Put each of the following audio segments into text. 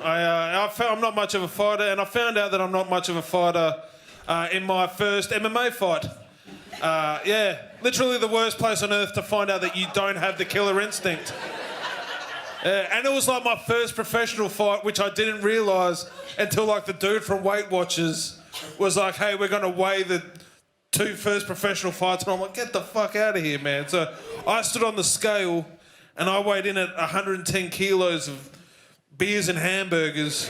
I'm not much of a fighter, and I found out that I'm not much of a fighter in my first MMA fight. Yeah, literally the worst place on earth to find out that you don't have the killer instinct. And it was like my first professional fight, which I didn't realise until like the dude from Weight Watchers was like, hey, we're going to weigh the 2 first professional fights. And I'm like, get the fuck out of here, man. So I stood on the scale and I weighed in at 110 kilos of beers and hamburgers.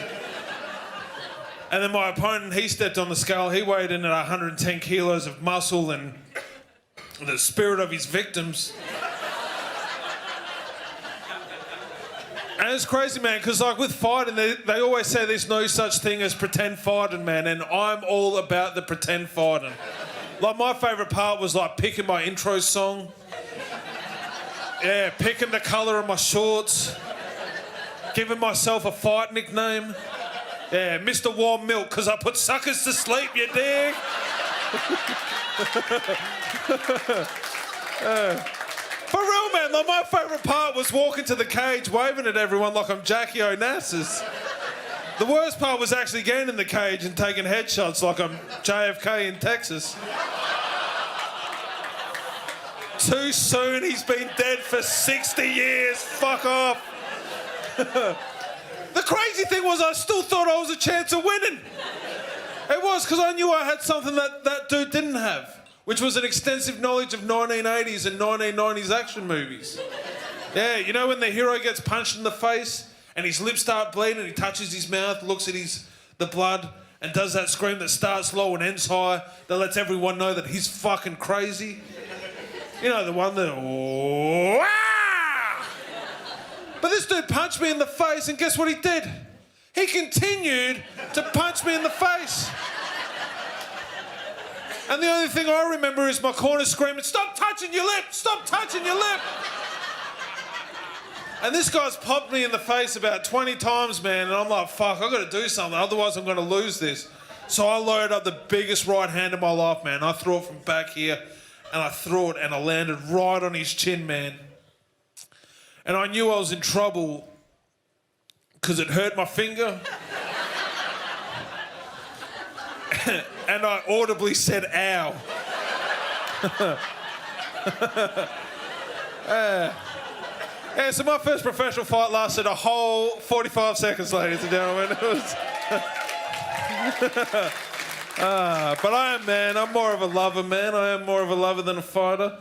And then my opponent, he stepped on the scale. He weighed in at 110 kilos of muscle and the spirit of his victims. And it's crazy, man, because like with fighting, they always say there's no such thing as pretend fighting, man, and I'm all about the pretend fighting. Like my favourite part was like picking my intro song. Yeah, picking the colour of my shorts. Giving myself a fight nickname. Yeah, Mr. Warm Milk, because I put suckers to sleep, you dig? For real, man, like my favourite part was walking to the cage, waving at everyone like I'm Jackie Onassis. The worst part was actually getting in the cage and taking headshots like I'm JFK in Texas. Too soon, he's been dead for 60 years, fuck off. The crazy thing was I still thought I was a chance of winning. It was, because I knew I had something that dude didn't have, which was an extensive knowledge of 1980s and 1990s action movies. Yeah, you know when the hero gets punched in the face and his lips start bleeding and he touches his mouth, looks at the blood and does that scream that starts low and ends high that lets everyone know that he's fucking crazy? You know, the one that... Wah! But this dude punched me in the face and guess what he did? He continued to punch me in the face. And the only thing I remember is my corner screaming, stop touching your lip, stop touching your lip. And this guy's popped me in the face about 20 times, man, and I'm like, fuck, I've got to do something, otherwise I'm going to lose this. So I loaded up the biggest right hand of my life, man. I threw it from back here, and I threw it, and I landed right on his chin, man. And I knew I was in trouble because it hurt my finger. And I audibly said, ow. Yeah, so my first professional fight lasted a whole 45 seconds, ladies and gentlemen. It was... but I am, man, I'm more of a lover, man. I am more of a lover than a fighter.